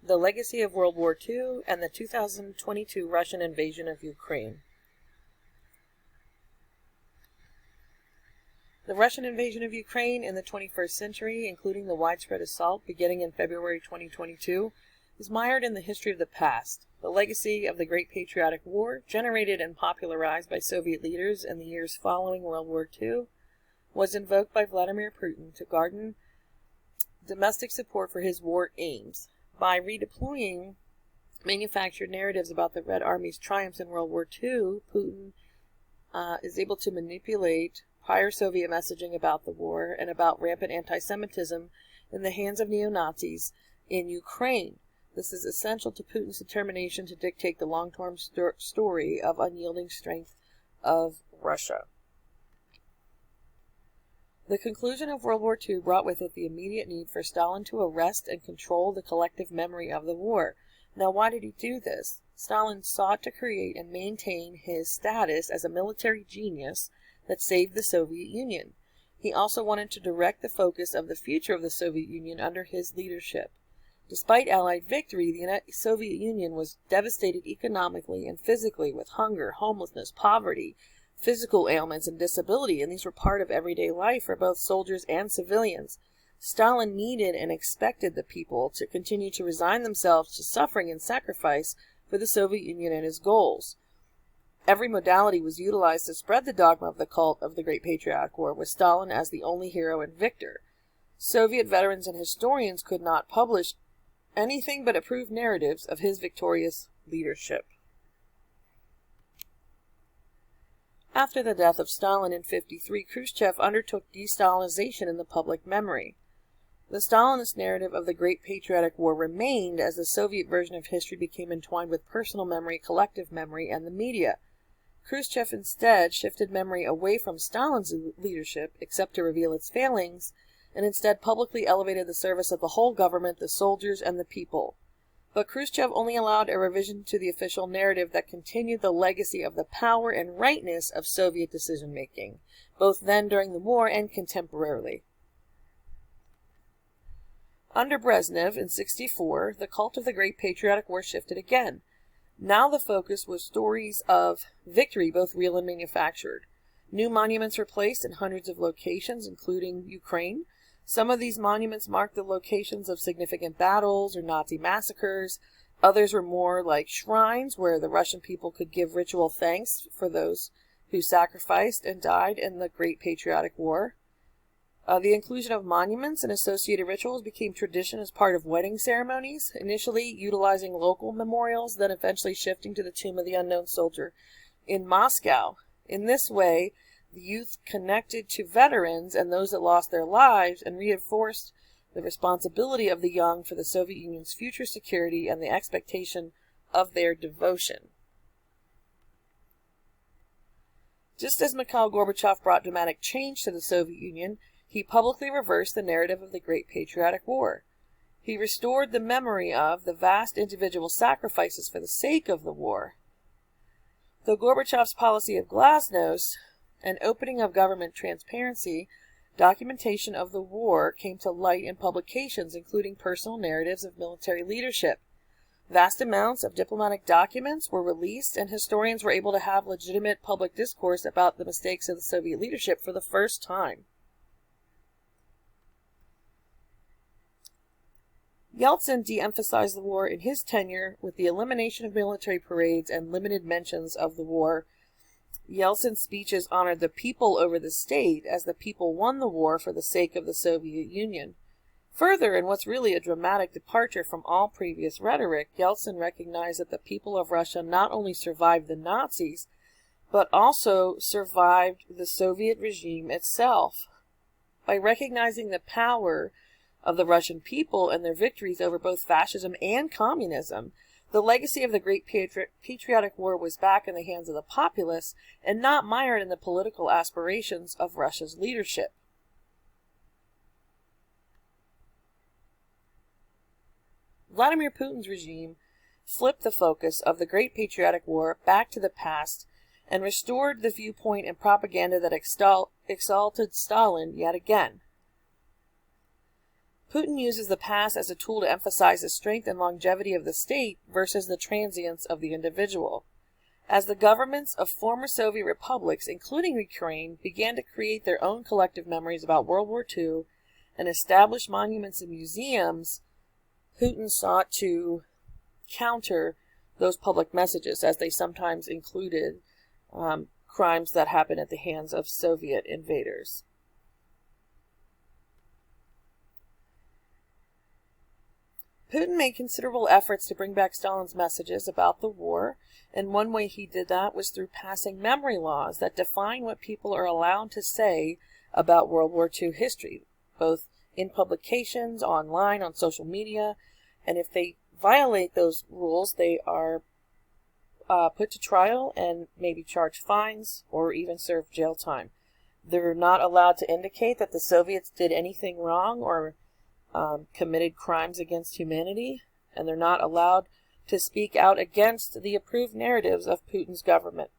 the legacy of World War II, and the 2022 Russian invasion of Ukraine. The Russian invasion of Ukraine in the 21st century, including the widespread assault beginning in February 2022, is mired in the history of the past. The legacy of the Great Patriotic War, generated and popularized by Soviet leaders in the years following World War II, was invoked by Vladimir Putin to garner domestic support for his war aims. By redeploying manufactured narratives about the Red Army's triumphs in World War II, Putin is able to manipulate prior Soviet messaging about the war and about rampant anti-Semitism in the hands of neo-Nazis in Ukraine. This is essential to Putin's determination to dictate the long-term story of unyielding strength of Russia. The conclusion of World War II brought with it the immediate need for Stalin to arrest and control the collective memory of the war. Now, why did he do this? Stalin sought to create and maintain his status as a military genius that saved the Soviet Union. He also wanted to direct the focus of the future of the Soviet Union under his leadership. Despite Allied victory, the Soviet Union was devastated economically and physically with hunger, homelessness, poverty, physical ailments, and disability, and these were part of everyday life for both soldiers and civilians. Stalin needed and expected the people to continue to resign themselves to suffering and sacrifice for the Soviet Union and his goals. Every modality was utilized to spread the dogma of the cult of the Great Patriotic War, with Stalin as the only hero and victor. Soviet veterans and historians could not publish anything but approved narratives of his victorious leadership. After the death of Stalin in 1953, Khrushchev undertook de-Stalinization in the public memory. The Stalinist narrative of the Great Patriotic War remained as the Soviet version of history became entwined with personal memory, collective memory, and the media. Khrushchev instead shifted memory away from Stalin's leadership, except to reveal its failings, and instead publicly elevated the service of the whole government, the soldiers, and the people. But Khrushchev only allowed a revision to the official narrative that continued the legacy of the power and rightness of Soviet decision-making, both then during the war and contemporarily. Under Brezhnev in 1964, the cult of the Great Patriotic War shifted again. Now the focus was stories of victory, both real and manufactured. New monuments were placed in hundreds of locations, including Ukraine. Some of these monuments marked the locations of significant battles or Nazi massacres. Others were more like shrines where the Russian people could give ritual thanks for those who sacrificed and died in the Great Patriotic War. The inclusion of monuments and associated rituals became tradition as part of wedding ceremonies, initially utilizing local memorials, then eventually shifting to the Tomb of the Unknown Soldier in Moscow. In this way, the youth connected to veterans and those that lost their lives and reinforced the responsibility of the young for the Soviet Union's future security and the expectation of their devotion. Just as Mikhail Gorbachev brought dramatic change to the Soviet Union, he publicly reversed the narrative of the Great Patriotic War. He restored the memory of the vast individual sacrifices for the sake of the war. Though Gorbachev's policy of glasnost and opening of government transparency, documentation of the war came to light in publications, including personal narratives of military leadership. Vast amounts of diplomatic documents were released, and historians were able to have legitimate public discourse about the mistakes of the Soviet leadership for the first time. Yeltsin de-emphasized the war in his tenure with the elimination of military parades and limited mentions of the war. Yeltsin's speeches honored the people over the state, as the people won the war for the sake of the Soviet Union. Further, in what's really a dramatic departure from all previous rhetoric, Yeltsin recognized that the people of Russia not only survived the Nazis, but also survived the Soviet regime itself. By recognizing the power of the Russian people and their victories over both fascism and communism, the legacy of the Great Patriotic War was back in the hands of the populace and not mired in the political aspirations of Russia's leadership. Vladimir Putin's regime flipped the focus of the Great Patriotic War back to the past and restored the viewpoint and propaganda that exalted Stalin yet again. Putin uses the past as a tool to emphasize the strength and longevity of the state versus the transience of the individual. As the governments of former Soviet republics, including Ukraine, began to create their own collective memories about World War II and establish monuments and museums, Putin sought to counter those public messages, as they sometimes included crimes that happened at the hands of Soviet invaders. Putin made considerable efforts to bring back Stalin's messages about the war, and one way he did that was through passing memory laws that define what people are allowed to say about World War II history, both in publications, online, on social media, and if they violate those rules, they are put to trial and maybe charged fines or even serve jail time. They're not allowed to indicate that the Soviets did anything wrong or committed crimes against humanity, and they're not allowed to speak out against the approved narratives of Putin's government.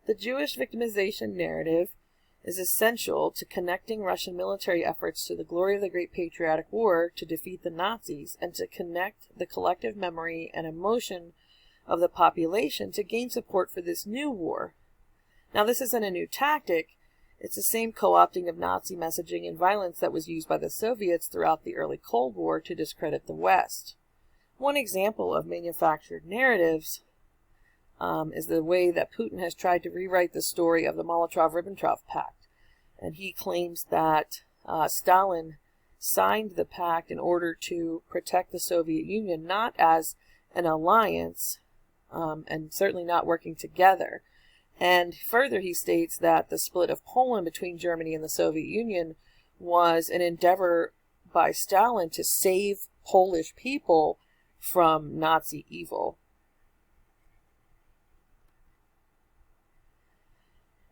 The Jewish victimization narrative is essential to connecting Russian military efforts to the glory of the Great Patriotic War to defeat the Nazis and to connect the collective memory and emotion of the population to gain support for this new war. Now, this isn't a new tactic. It's the same co-opting of Nazi messaging and violence that was used by the Soviets throughout the early Cold War to discredit the West. One example of manufactured narratives is the way that Putin has tried to rewrite the story of the Molotov-Ribbentrop Pact. And he claims that Stalin signed the pact in order to protect the Soviet Union, not as an alliance, and certainly not working together. And further, he states that the split of Poland between Germany and the Soviet Union was an endeavor by Stalin to save Polish people from Nazi evil.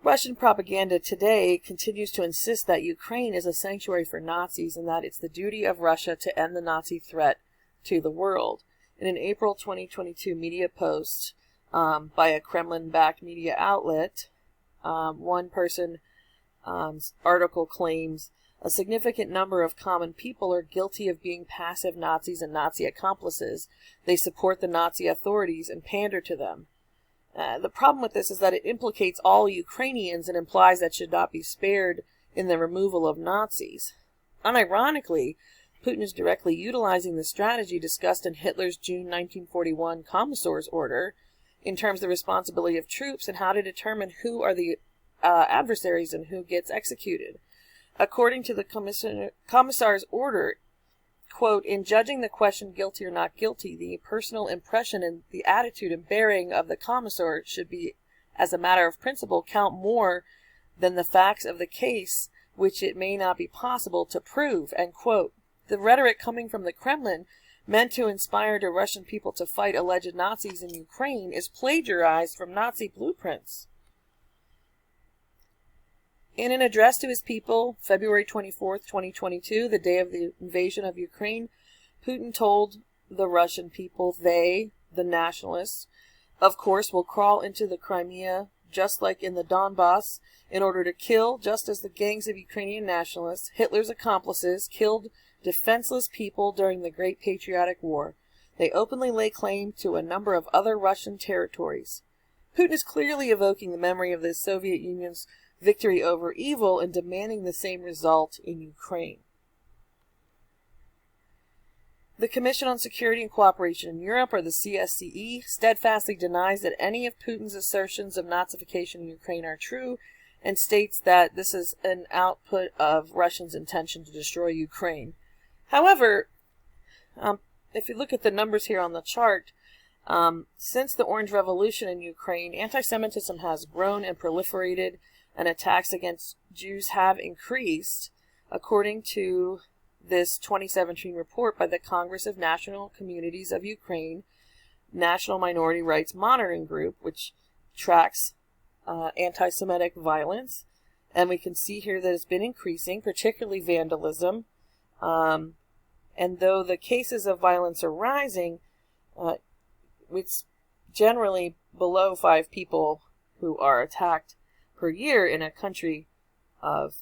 Russian propaganda today continues to insist that Ukraine is a sanctuary for Nazis and that it's the duty of Russia to end the Nazi threat to the world. In an April 2022 media post by a Kremlin-backed media outlet, one person's article claims a significant number of common people are guilty of being passive Nazis and Nazi accomplices. They support the Nazi authorities and pander to them. The problem with this is that it implicates all Ukrainians and implies that should not be spared in the removal of Nazis. Unironically, Putin is directly utilizing the strategy discussed in Hitler's June 1941 Commissar's Order in terms of the responsibility of troops and how to determine who are the adversaries and who gets executed. According to the Commissar's Order, quote, in judging the question guilty or not guilty, the personal impression and the attitude and bearing of the commissar should be, as a matter of principle, count more than the facts of the case, which it may not be possible to prove, end quote. The rhetoric coming from the Kremlin, meant to inspire the Russian people to fight alleged Nazis in Ukraine, is plagiarized from Nazi blueprints. In an address to his people, February 24th, 2022, the day of the invasion of Ukraine, Putin told the Russian people they, the nationalists, of course, will crawl into the Crimea, just like in the Donbass, in order to kill, just as the gangs of Ukrainian nationalists, Hitler's accomplices, killed defenseless people during the Great Patriotic War. They openly lay claim to a number of other Russian territories. Putin is clearly evoking the memory of the Soviet Union's victory over evil and demanding the same result in Ukraine. The Commission on Security and Cooperation in Europe, or the CSCE, steadfastly denies that any of Putin's assertions of Nazification in Ukraine are true and states that this is an output of Russia's intention to destroy Ukraine. However, if you look at the numbers here on the chart, since the Orange Revolution in Ukraine, anti-Semitism has grown and proliferated, and attacks against Jews have increased, according to this 2017 report by the Congress of National Communities of Ukraine, National Minority Rights Monitoring Group, which tracks anti-Semitic violence. And we can see here that it's been increasing, particularly vandalism. And though the cases of violence are rising, it's generally below 5 people who are attacked per year in a country of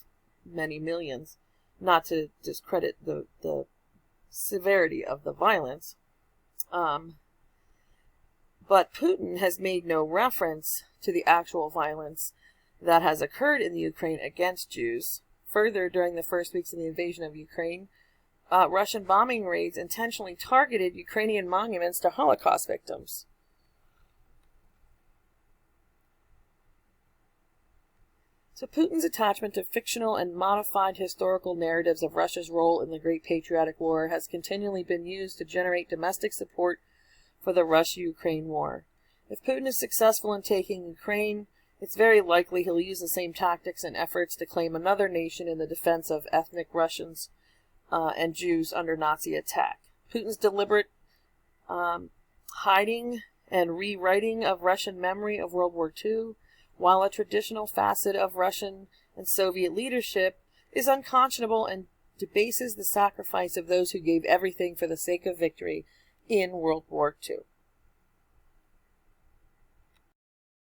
many millions, not to discredit the severity of the violence. But Putin has made no reference to the actual violence that has occurred in the Ukraine against Jews. Further, during the first weeks of the invasion of Ukraine, Russian bombing raids intentionally targeted Ukrainian monuments to Holocaust victims. So Putin's attachment to fictional and modified historical narratives of Russia's role in the Great Patriotic War has continually been used to generate domestic support for the Russia-Ukraine war. If Putin is successful in taking Ukraine, it's very likely he'll use the same tactics and efforts to claim another nation in the defense of ethnic Russians and Jews under Nazi attack. Putin's deliberate hiding and rewriting of Russian memory of World War II, while a traditional facet of Russian and Soviet leadership, is unconscionable and debases the sacrifice of those who gave everything for the sake of victory in World War II.